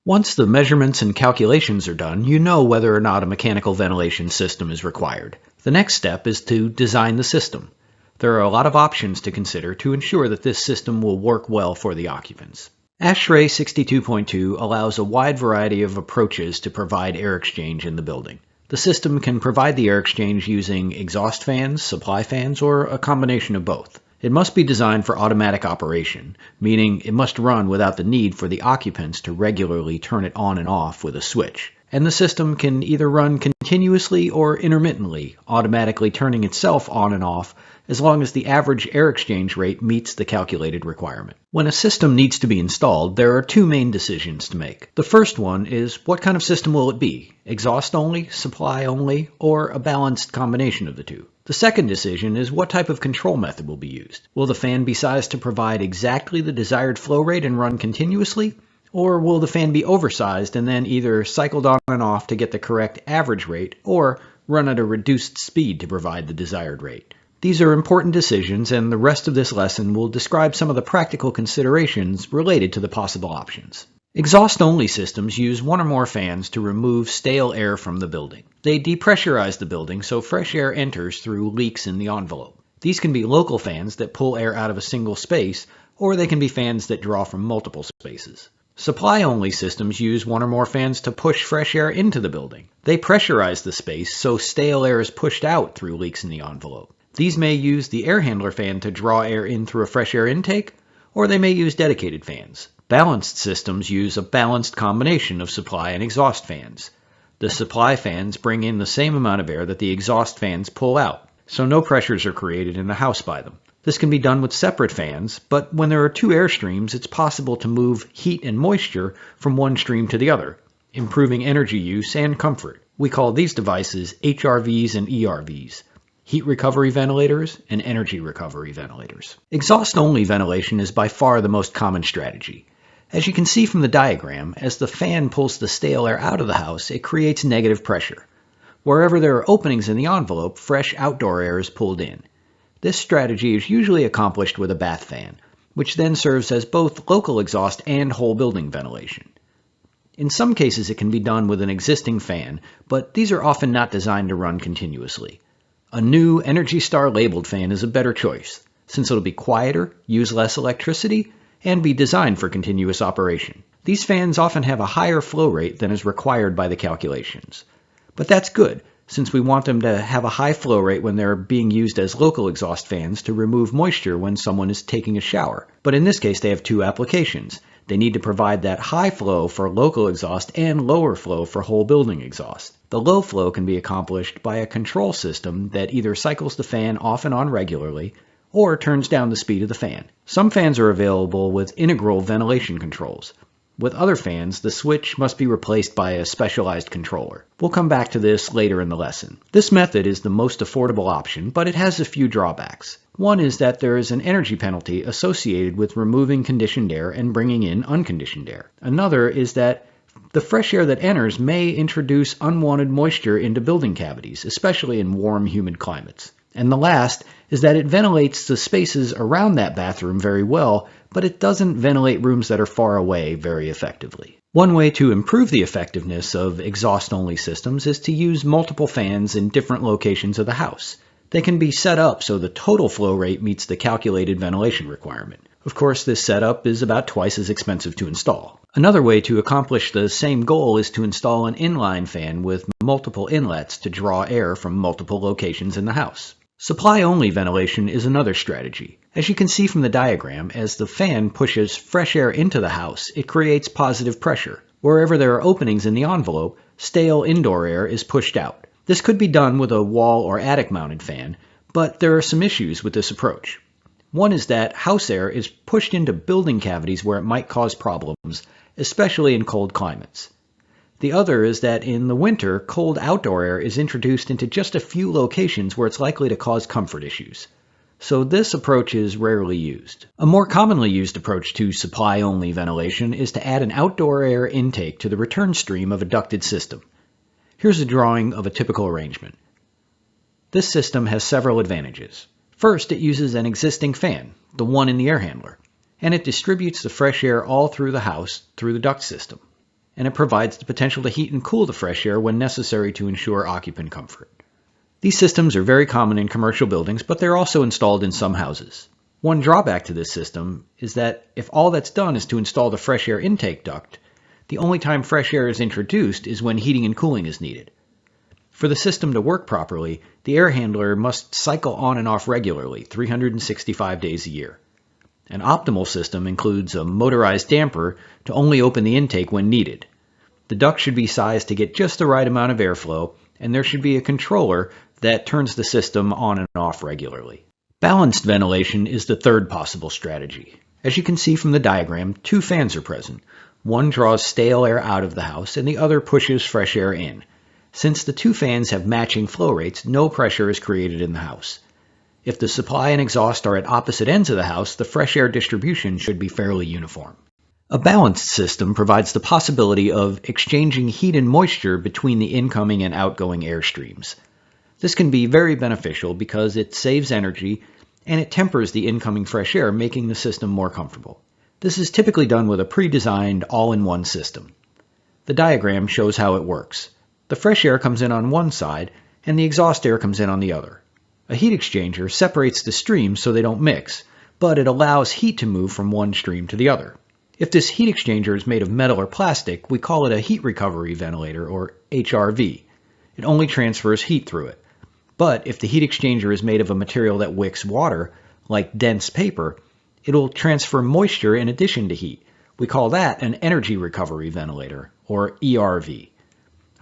Once the measurements and calculations are done, you know whether or not a mechanical ventilation system is required. The next step is to design the system. There are a lot of options to consider to ensure that this system will work well for the occupants. ASHRAE 62.2 allows a wide variety of approaches to provide air exchange in the building. The system can provide the air exchange using exhaust fans, supply fans, or a combination of both. It must be designed for automatic operation, meaning it must run without the need for the occupants to regularly turn it on and off with a switch. And the system can either run continuously or intermittently, automatically turning itself on and off as long as the average air exchange rate meets the calculated requirement. When a system needs to be installed, there are two main decisions to make. The first one is what kind of system will it be? Exhaust only, supply only, or a balanced combination of the two? The second decision is what type of control method will be used. Will the fan be sized to provide exactly the desired flow rate and run continuously? Or will the fan be oversized and then either cycled on and off to get the correct average rate, or run at a reduced speed to provide the desired rate? These are important decisions, and the rest of this lesson will describe some of the practical considerations related to the possible options. Exhaust-only systems use one or more fans to remove stale air from the building. They depressurize the building so fresh air enters through leaks in the envelope. These can be local fans that pull air out of a single space, or they can be fans that draw from multiple spaces. Supply-only systems use one or more fans to push fresh air into the building. They pressurize the space so stale air is pushed out through leaks in the envelope. These may use the air handler fan to draw air in through a fresh air intake, or they may use dedicated fans. Balanced systems use a balanced combination of supply and exhaust fans. The supply fans bring in the same amount of air that the exhaust fans pull out, so no pressures are created in the house by them. This can be done with separate fans, but when there are two air streams, it's possible to move heat and moisture from one stream to the other, improving energy use and comfort. We call these devices HRVs and ERVs. Heat recovery ventilators, and energy recovery ventilators. Exhaust-only ventilation is by far the most common strategy. As you can see from the diagram, as the fan pulls the stale air out of the house, it creates negative pressure. Wherever there are openings in the envelope, fresh outdoor air is pulled in. This strategy is usually accomplished with a bath fan, which then serves as both local exhaust and whole building ventilation. In some cases it can be done with an existing fan, but these are often not designed to run continuously. A new ENERGY STAR labeled fan is a better choice, since it'll be quieter, use less electricity, and be designed for continuous operation. These fans often have a higher flow rate than is required by the calculations. But that's good, since we want them to have a high flow rate when they're being used as local exhaust fans to remove moisture when someone is taking a shower. But in this case, they have two applications. They need to provide that high flow for local exhaust and lower flow for whole building exhaust. The low flow can be accomplished by a control system that either cycles the fan off and on regularly or turns down the speed of the fan. Some fans are available with integral ventilation controls. With other fans, the switch must be replaced by a specialized controller. We'll come back to this later in the lesson. This method is the most affordable option, but it has a few drawbacks. One is that there is an energy penalty associated with removing conditioned air and bringing in unconditioned air. Another is that the fresh air that enters may introduce unwanted moisture into building cavities, especially in warm, humid climates. And the last is that it ventilates the spaces around that bathroom very well, but it doesn't ventilate rooms that are far away very effectively. One way to improve the effectiveness of exhaust-only systems is to use multiple fans in different locations of the house. They can be set up so the total flow rate meets the calculated ventilation requirement. Of course, this setup is about twice as expensive to install. Another way to accomplish the same goal is to install an inline fan with multiple inlets to draw air from multiple locations in the house. Supply-only ventilation is another strategy. As you can see from the diagram, as the fan pushes fresh air into the house, it creates positive pressure. Wherever there are openings in the envelope, stale indoor air is pushed out. This could be done with a wall or attic-mounted fan, but there are some issues with this approach. One is that house air is pushed into building cavities where it might cause problems, especially in cold climates. The other is that in the winter, cold outdoor air is introduced into just a few locations where it's likely to cause comfort issues. So this approach is rarely used. A more commonly used approach to supply-only ventilation is to add an outdoor air intake to the return stream of a ducted system. Here's a drawing of a typical arrangement. This system has several advantages. First, it uses an existing fan, the one in the air handler, and it distributes the fresh air all through the house through the duct system. and it provides the potential to heat and cool the fresh air when necessary to ensure occupant comfort. These systems are very common in commercial buildings, but they're also installed in some houses. One drawback to this system is that if all that's done is to install the fresh air intake duct, the only time fresh air is introduced is when heating and cooling is needed. For the system to work properly, the air handler must cycle on and off regularly, 365 days a year. An optimal system includes a motorized damper to only open the intake when needed. The duct should be sized to get just the right amount of airflow, and there should be a controller that turns the system on and off regularly. Balanced ventilation is the third possible strategy. As you can see from the diagram, two fans are present. One draws stale air out of the house and the other pushes fresh air in. Since the two fans have matching flow rates, no pressure is created in the house. If the supply and exhaust are at opposite ends of the house, the fresh air distribution should be fairly uniform. A balanced system provides the possibility of exchanging heat and moisture between the incoming and outgoing air streams. This can be very beneficial because it saves energy and it tempers the incoming fresh air, making the system more comfortable. This is typically done with a pre-designed all-in-one system. The diagram shows how it works. The fresh air comes in on one side and the exhaust air comes in on the other. A heat exchanger separates the streams so they don't mix, but it allows heat to move from one stream to the other. If this heat exchanger is made of metal or plastic, we call it a heat recovery ventilator, or HRV. It only transfers heat through it. But if the heat exchanger is made of a material that wicks water, like dense paper, it'll transfer moisture in addition to heat. We call that an energy recovery ventilator, or ERV.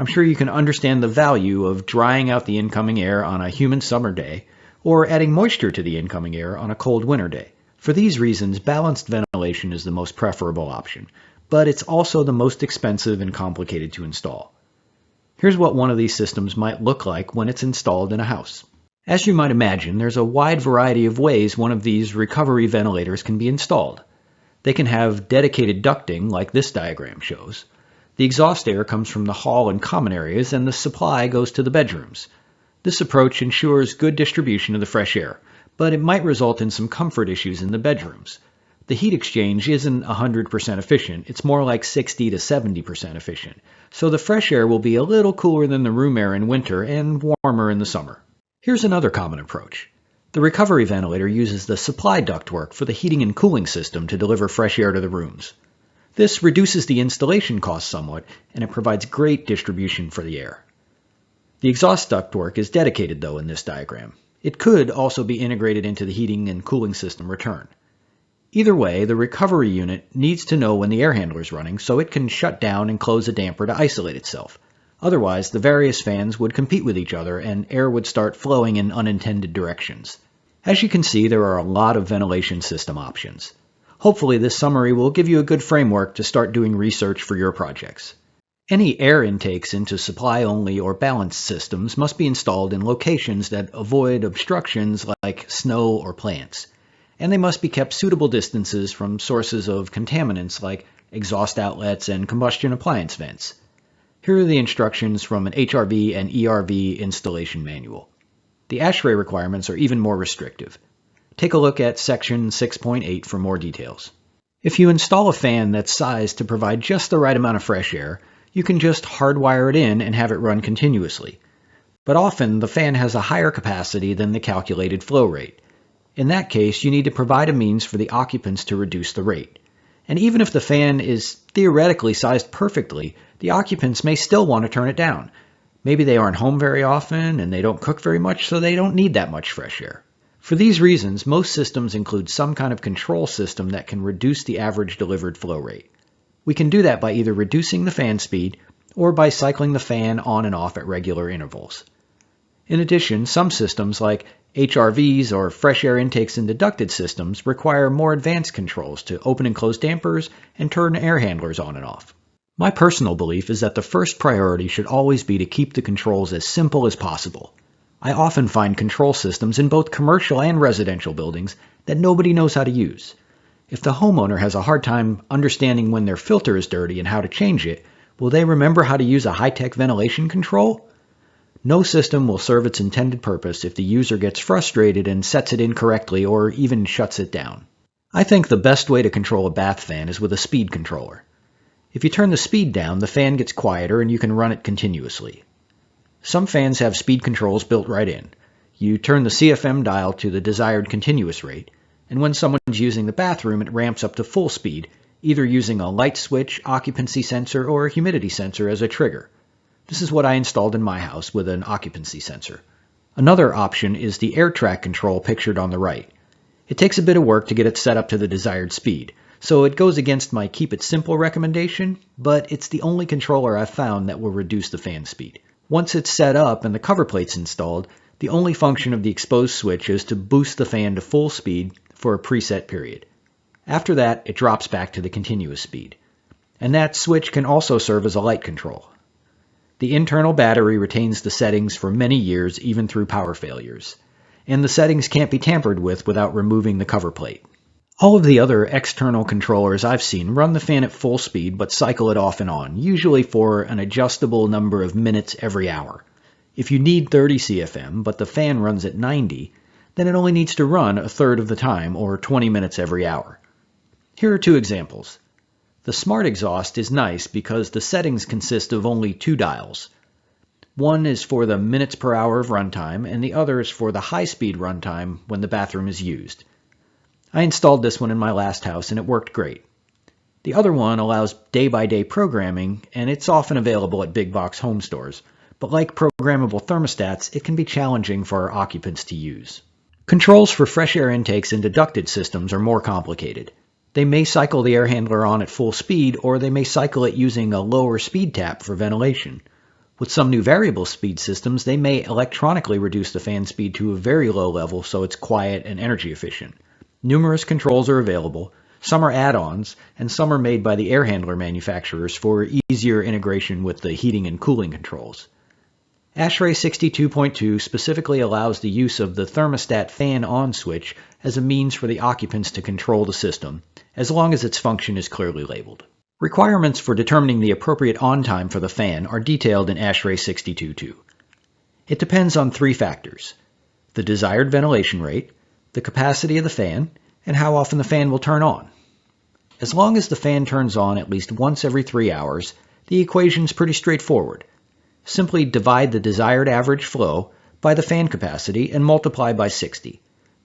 I'm sure you can understand the value of drying out the incoming air on a humid summer day, or adding moisture to the incoming air on a cold winter day. For these reasons, balanced ventilation is the most preferable option, but it's also the most expensive and complicated to install. Here's what one of these systems might look like when it's installed in a house. As you might imagine, there's a wide variety of ways one of these recovery ventilators can be installed. They can have dedicated ducting, like this diagram shows. The exhaust air comes from the hall and common areas, and the supply goes to the bedrooms. This approach ensures good distribution of the fresh air, but it might result in some comfort issues in the bedrooms. The heat exchange isn't 100% efficient, it's more like 60 to 70% efficient, so the fresh air will be a little cooler than the room air in winter and warmer in the summer. Here's another common approach. The recovery ventilator uses the supply ductwork for the heating and cooling system to deliver fresh air to the rooms. This reduces the installation cost somewhat, and it provides great distribution for the air. The exhaust ductwork is dedicated though in this diagram. It could also be integrated into the heating and cooling system return. Either way, the recovery unit needs to know when the air handler is running so it can shut down and close a damper to isolate itself. Otherwise, the various fans would compete with each other and air would start flowing in unintended directions. As you can see, there are a lot of ventilation system options. Hopefully this summary will give you a good framework to start doing research for your projects. Any air intakes into supply-only or balanced systems must be installed in locations that avoid obstructions like snow or plants, and they must be kept suitable distances from sources of contaminants like exhaust outlets and combustion appliance vents. Here are the instructions from an HRV and ERV installation manual. The ASHRAE requirements are even more restrictive. Take a look at section 6.8 for more details. If you install a fan that's sized to provide just the right amount of fresh air, you can just hardwire it in and have it run continuously. But often the fan has a higher capacity than the calculated flow rate. In that case, you need to provide a means for the occupants to reduce the rate. And even if the fan is theoretically sized perfectly, the occupants may still want to turn it down. Maybe they aren't home very often and they don't cook very much, so they don't need that much fresh air. For these reasons, most systems include some kind of control system that can reduce the average delivered flow rate. We can do that by either reducing the fan speed or by cycling the fan on and off at regular intervals. In addition, some systems like HRVs or fresh air intakes into ducted systems require more advanced controls to open and close dampers and turn air handlers on and off. My personal belief is that the first priority should always be to keep the controls as simple as possible. I often find control systems in both commercial and residential buildings that nobody knows how to use. If the homeowner has a hard time understanding when their filter is dirty and how to change it, will they remember how to use a high-tech ventilation control? No system will serve its intended purpose if the user gets frustrated and sets it incorrectly or even shuts it down. I think the best way to control a bath fan is with a speed controller. If you turn the speed down, the fan gets quieter and you can run it continuously. Some fans have speed controls built right in. You turn the CFM dial to the desired continuous rate, and when someone's using the bathroom, it ramps up to full speed, either using a light switch, occupancy sensor, or a humidity sensor as a trigger. This is what I installed in my house with an occupancy sensor. Another option is the air track control pictured on the right. It takes a bit of work to get it set up to the desired speed, so it goes against my keep it simple recommendation, but it's the only controller I've found that will reduce the fan speed. Once it's set up and the cover plate's installed, the only function of the exposed switch is to boost the fan to full speed for a preset period. After that, it drops back to the continuous speed. And that switch can also serve as a light control. The internal battery retains the settings for many years, even through power failures. And the settings can't be tampered with without removing the cover plate. All of the other external controllers I've seen run the fan at full speed but cycle it off and on, usually for an adjustable number of minutes every hour. If you need 30 CFM but the fan runs at 90, then it only needs to run a third of the time, or 20 minutes every hour. Here are two examples. The Smart Exhaust is nice because the settings consist of only two dials. One is for the minutes per hour of runtime, and the other is for the high-speed runtime when the bathroom is used. I installed this one in my last house and it worked great. The other one allows day-by-day programming, and it's often available at big box home stores, but like programmable thermostats, it can be challenging for our occupants to use. Controls for fresh air intakes into ducted systems are more complicated. They may cycle the air handler on at full speed, or they may cycle it using a lower speed tap for ventilation. With some new variable speed systems, they may electronically reduce the fan speed to a very low level so it's quiet and energy efficient. Numerous controls are available, some are add-ons, and some are made by the air handler manufacturers for easier integration with the heating and cooling controls. ASHRAE 62.2 specifically allows the use of the thermostat fan on switch as a means for the occupants to control the system, as long as its function is clearly labeled. Requirements for determining the appropriate on time for the fan are detailed in ASHRAE 62.2. It depends on three factors: the desired ventilation rate, the capacity of the fan, and how often the fan will turn on. As long as the fan turns on at least once every 3 hours, the equation's pretty straightforward. Simply divide the desired average flow by the fan capacity and multiply by 60.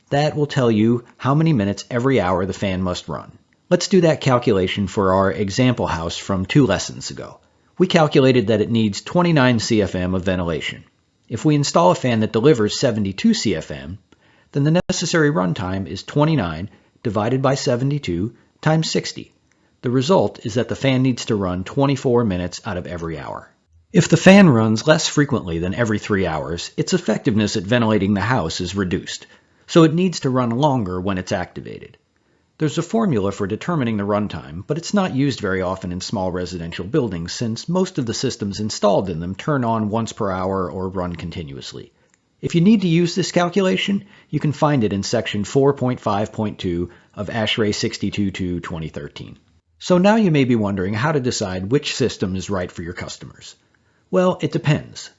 That will tell you how many minutes every hour the fan must run. Let's do that calculation for our example house from 2 lessons ago. We calculated that it needs 29 CFM of ventilation. If we install a fan that delivers 72 CFM, then the necessary runtime is 29 divided by 72 times 60. The result is that the fan needs to run 24 minutes out of every hour. If the fan runs less frequently than every 3 hours, its effectiveness at ventilating the house is reduced, so it needs to run longer when it's activated. There's a formula for determining the runtime, but it's not used very often in small residential buildings since most of the systems installed in them turn on once per hour or run continuously. If you need to use this calculation, you can find it in section 4.5.2 of ASHRAE 62.2 2013. So now you may be wondering how to decide which system is right for your customers. Well, it depends.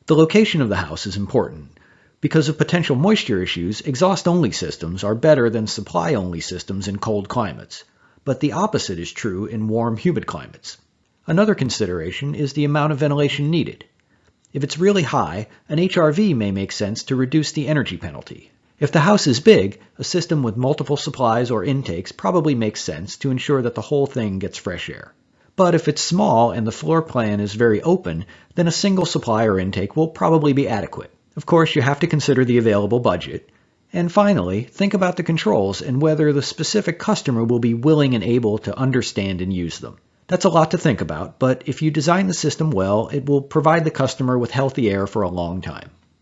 The location of the house is important. Because of potential moisture issues, exhaust-only systems are better than supply-only systems in cold climates, but the opposite is true in warm, humid climates. Another consideration is the amount of ventilation needed. If it's really high, an HRV may make sense to reduce the energy penalty. If the house is big, a system with multiple supplies or intakes probably makes sense to ensure that the whole thing gets fresh air. But if it's small and the floor plan is very open, then a single supply or intake will probably be adequate. Of course, you have to consider the available budget. And finally, think about the controls and whether the specific customer will be willing and able to understand and use them. That's a lot to think about, but if you design the system well, it will provide the customer with healthy air for a long time.